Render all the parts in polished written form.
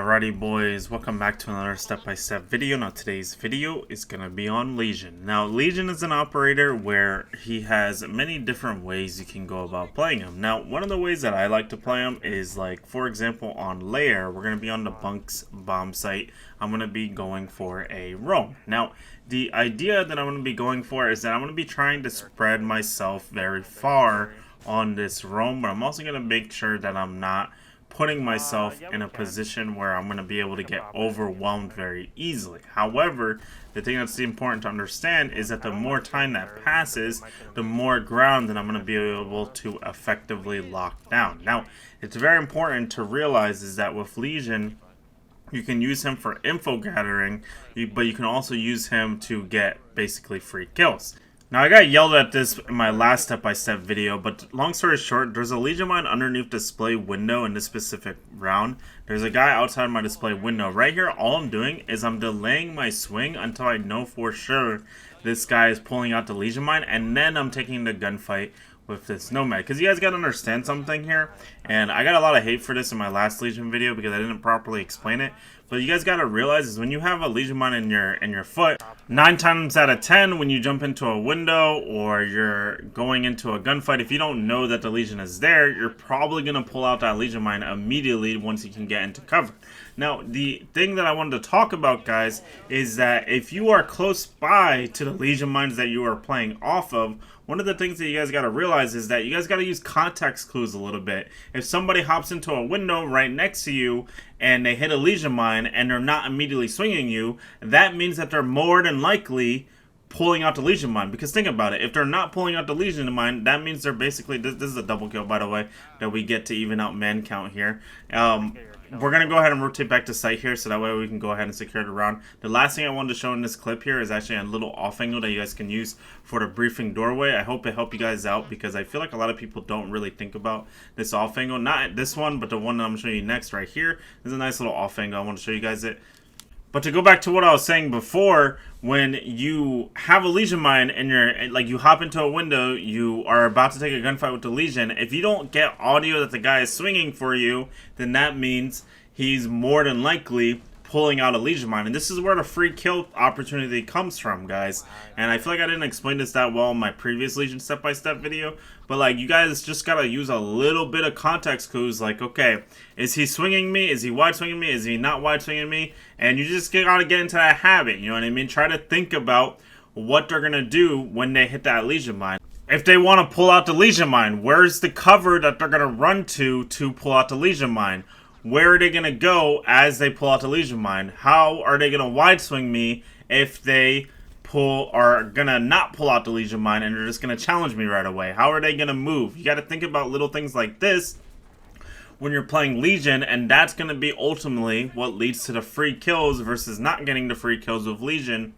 Alrighty boys, welcome back to another step-by-step video. Now today's video is going to be on Lesion. Now Lesion is an operator where he has many different ways you can go about playing him. Now one of the ways that I like to play him is like, for example, on Lair, we're going to be on the Bunk's bomb site. I'm going to be going for a roam. Now the idea that I'm going to be going for is that I'm going to be trying to spread myself very far on this roam, but I'm also going to make sure that I'm not putting myself in a position where I'm going to be able to get overwhelmed very easily. However, the thing that's important to understand is that the more time that passes, the more ground that I'm going to be able to effectively lock down. Now, it's very important to realize is that with Lesion, you can use him for info gathering, but you can also use him to get basically free kills. Now, I got yelled at this in my last step-by-step video, but long story short, there's a Lesion mine underneath display window in this specific round. There's a guy outside my display window. Right here, all I'm doing is I'm delaying my swing until I know for sure this guy is pulling out the Lesion mine, and then I'm taking the gunfight with this Nomad. Because you guys got to understand something here, and I got a lot of hate for this in my last Lesion video because I didn't properly explain it. But you guys got to realize is when you have a Lesion mine in your foot, 9 times out of 10 when you jump into a window or you're going into a gunfight, if you don't know that the Lesion is there, you're probably going to pull out that Lesion mine immediately once you can get into cover. Now, the thing that I wanted to talk about, guys, is that if you are close by to the Lesion mines that you are playing off of, one of the things that you guys got to realize is that you guys got to use context clues a little bit. If somebody hops into a window right next to you and they hit a Lesion mine and they're not immediately swinging you, that means that they're more than likely pulling out the Lesion mine. Because think about it, if they're not pulling out the Lesion mine, that means they're basically, this is a double kill, by the way, that we get to even out man count here. We're going to go ahead and rotate back to site here so that way we can go ahead and secure the round. The last thing I wanted to show in this clip here is actually a little off angle that you guys can use for the briefing doorway. I hope it helped you guys out because I feel like a lot of people don't really think about this off angle. Not this one, but the one that I'm going to show you next right here. This is a nice little off angle. I want to show you guys it. But to go back to what I was saying before, when you have a Lesion mine and you hop into a window, you are about to take a gunfight with the Lesion, if you don't get audio that the guy is swinging for you, then that means he's more than likely pulling out a Lesion mine. And this is where the free kill opportunity comes from, guys. And I feel like I didn't explain this that well in my previous Lesion step-by-step video. But like, you guys just gotta use a little bit of context clues. Like, okay, is he swinging me? Is he wide swinging me? Is he not wide swinging me? And you just gotta get into that habit, you know what I mean? Try to think about what they're gonna do when they hit that Lesion mine. If they want to pull out the Lesion mine, where's the cover that they're gonna run to pull out the Lesion mine? Where are they going to go as they pull out the Lesion mine? How are they going to wide swing me if they are going to not pull out the Lesion mine and they're just going to challenge me right away? How are they going to move? You got to think about little things like this when you're playing Lesion, and that's going to be ultimately what leads to the free kills versus not getting the free kills with Lesion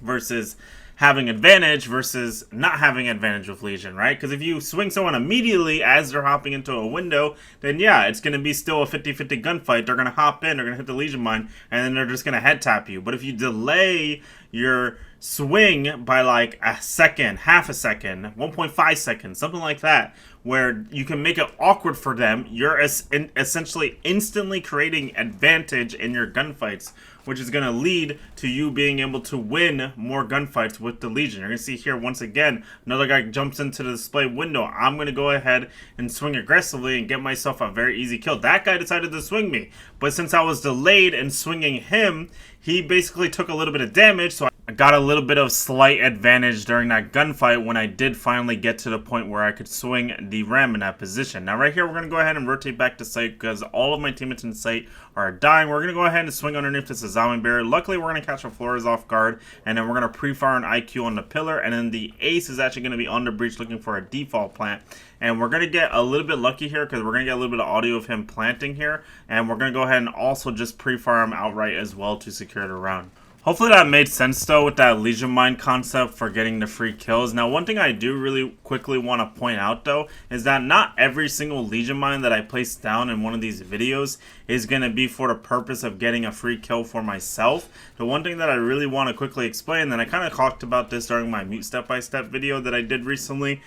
versus having advantage versus not having advantage with Lesion, right? Because if you swing someone immediately as they're hopping into a window, then yeah, it's going to be still a 50-50 gunfight. They're going to hop in, they're going to hit the Lesion mine, and then they're just going to head tap you. But if you delay your swing by like a second, half a second, 1.5 seconds, something like that, where you can make it awkward for them, you're essentially instantly creating advantage in your gunfights, which is going to lead to you being able to win more gunfights with the Lesion. You're going to see here, once again, another guy jumps into the display window. I'm going to go ahead and swing aggressively and get myself a very easy kill. That guy decided to swing me, but since I was delayed in swinging him, he basically took a little bit of damage, so I got a little bit of slight advantage during that gunfight when I did finally get to the point where I could swing the ram in that position. Now right here, we're going to go ahead and rotate back to site because all of my teammates in site are dying. We're going to go ahead and swing underneath this zombie barrier. Luckily, we're going to catch a Flores off guard, and then we're going to pre-fire an IQ on the pillar, and then the ace is actually going to be under breach looking for a default plant. And we're going to get a little bit lucky here because we're going to get a little bit of audio of him planting here, and we're going to go ahead and also just pre-fire him outright as well to secure the round. Hopefully that made sense though with that Lesion mine concept for getting the free kills. Now one thing I do really quickly want to point out though is that not every single Lesion mine that I place down in one of these videos is going to be for the purpose of getting a free kill for myself. The one thing that I really want to quickly explain, and I kind of talked about this during my mute step-by-step video that I did recently,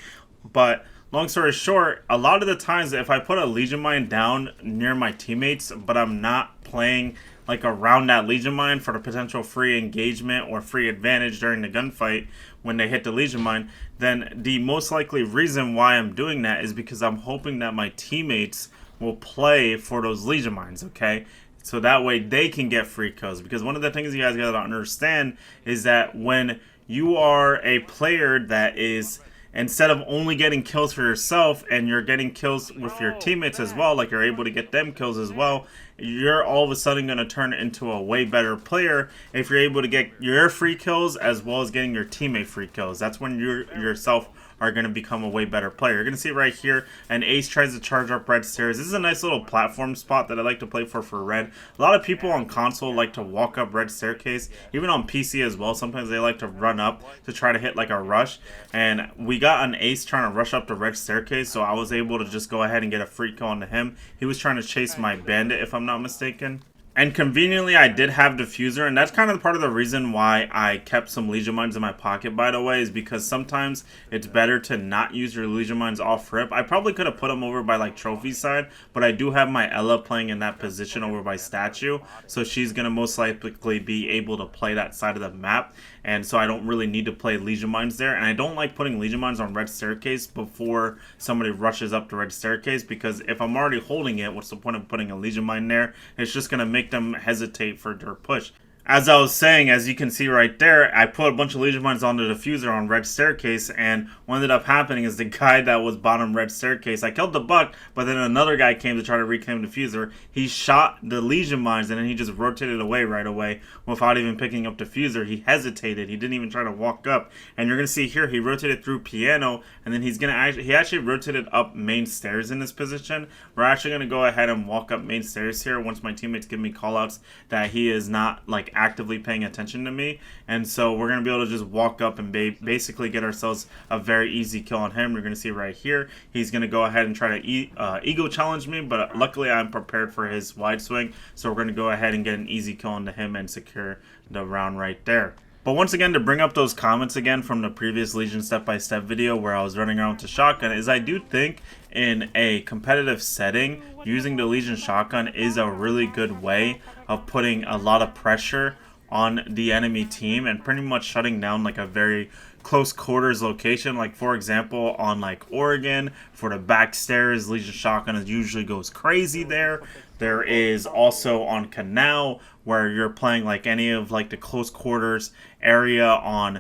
but long story short, a lot of the times if I put a Lesion Mine down near my teammates, but I'm not playing like around that Lesion Mine for the potential free engagement or free advantage during the gunfight when they hit the Lesion Mine, then the most likely reason why I'm doing that is because I'm hoping that my teammates will play for those Lesion Mines, okay? So that way they can get free kills. Because one of the things you guys gotta understand is that when you are a player that is, instead of only getting kills for yourself and you're getting kills with your teammates as well, like you're able to get them kills as well, you're all of a sudden going to turn into a way better player if you're able to get your free kills as well as getting your teammate free kills. That's when you yourself are going to become a way better player. You're going to see right here, an ace tries to charge up red stairs. This is a nice little platform spot that I like to play for red. A lot of people on console like to walk up red staircase, even on PC as well. Sometimes they like to run up to try to hit like a rush. And we got an ace trying to rush up the red staircase, so I was able to just go ahead and get a free kill onto him. He was trying to chase my bandit, if I'm not mistaken. And conveniently, I did have diffuser, and that's kind of part of the reason why I kept some Lesion Mines in my pocket, by the way, is because sometimes it's better to not use your Lesion Mines off rip. I probably could have put them over by like trophy side, but I do have my Ella playing in that position over by statue, so she's going to most likely be able to play that side of the map, and so I don't really need to play Lesion Mines there. And I don't like putting Lesion Mines on red staircase before somebody rushes up the red staircase, because if I'm already holding it, what's the point of putting a Lesion Mine there? It's just going to make them hesitate for their push. As I was saying, as you can see right there, I put a bunch of Lesion Mines on the diffuser on red staircase, and what ended up happening is the guy that was bottom red staircase, I killed the buck, but then another guy came to try to reclaim the diffuser. He shot the Lesion Mines, and then he just rotated away right away without even picking up diffuser. He hesitated. He didn't even try to walk up. And you're going to see here, he rotated through piano, and then he actually rotated up main stairs in this position. We're actually going to go ahead and walk up main stairs here once my teammates give me callouts that he is not like actively paying attention to me, and so we're going to be able to just walk up and basically get ourselves a very easy kill on him. We're going to see right here, he's going to go ahead and try to ego challenge me, but luckily I'm prepared for his wide swing, so we're going to go ahead and get an easy kill onto him and secure the round right there. But once again, to bring up those comments again from the previous Lesion step-by-step video where I was running around with the shotgun, is I do think in a competitive setting, using the Lesion shotgun is a really good way of putting a lot of pressure on the enemy team and pretty much shutting down like a very close quarters location. Like for example, on like Oregon, for the back stairs, Lesion shotgun usually goes crazy there. There is also on Canal, where you're playing like any of like the close quarters area on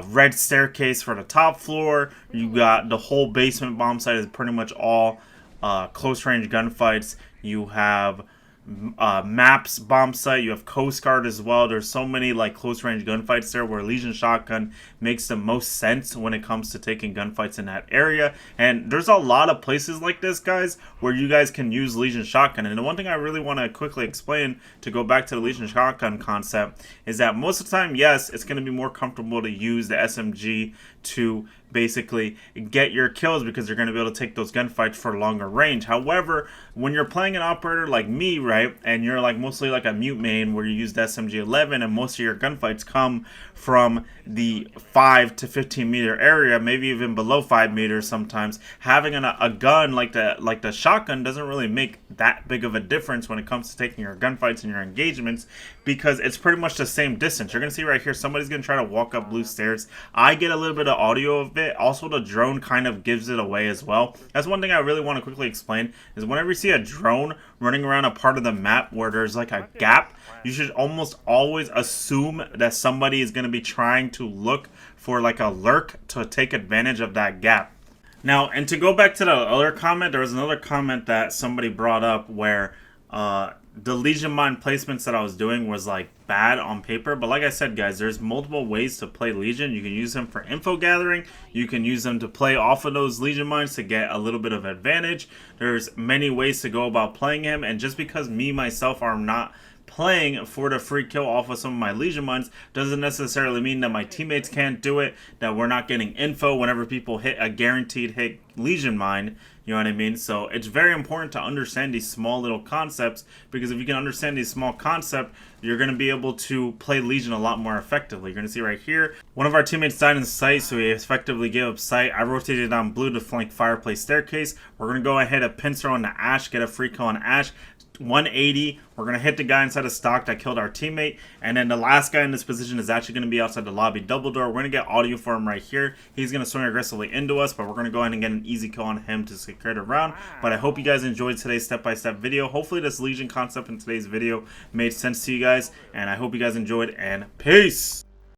red staircase for the top floor. You got the whole basement bomb site is pretty much all close range gunfights. You have Maps bomb site, you have Coast Guard as well. There's so many like close range gunfights there where Lesion shotgun makes the most sense when it comes to taking gunfights in that area. And there's a lot of places like this, guys, where you guys can use Lesion shotgun. And the one thing I really want to quickly explain to go back to the Lesion shotgun concept is that most of the time, yes, it's going to be more comfortable to use the SMG to basically get your kills because you're going to be able to take those gunfights for longer range. However, when you're playing an operator like me, right, and you're like mostly like a mute main where you use the SMG-11 and most of your gunfights come from the 5 to 15 meter area, maybe even below 5 meters sometimes, having a gun like the shotgun doesn't really make that big of a difference when it comes to taking your gunfights and your engagements, because it's pretty much the same distance. You're going to see right here, somebody's going to try to walk up blue stairs. I get a little bit of audio of it. Also, the drone kind of gives it away as well. That's one thing I really want to quickly explain, is whenever you see a drone running around a part of the map where there's like a gap, you should almost always assume that somebody is going to be trying to look for like a lurk to take advantage of that gap. Now, and to go back to the other comment, there was another comment that somebody brought up where the Lesion Mine placements that I was doing was like bad on paper. But like I said, guys, there's multiple ways to play Lesion. You can use them for info gathering. You can use them to play off of those Lesion Mines to get a little bit of advantage. There's many ways to go about playing him. And just because me, myself, are not playing for the free kill off of some of my Lesion Mines doesn't necessarily mean that my teammates can't do it, that we're not getting info whenever people hit a guaranteed hit Lesion Mine. You know what I mean? So it's very important to understand these small little concepts, because if you can understand these small concepts, you're going to be able able to play Lesion a lot more effectively. You're going to see right here, one of our teammates died in sight, so he effectively gave up sight. I rotated down blue to flank fireplace staircase. We're going to go ahead and pincer on the Ash, get a free kill on Ash. 180. We're going to hit the guy inside of stock that killed our teammate. And then the last guy in this position is actually going to be outside the lobby double door. We're going to get audio for him right here. He's going to swing aggressively into us, but we're going to go ahead and get an easy kill on him to secure the round. But I hope you guys enjoyed today's step-by-step video. Hopefully this Lesion concept in today's video made sense to you guys. And I hope you guys enjoyed, and peace!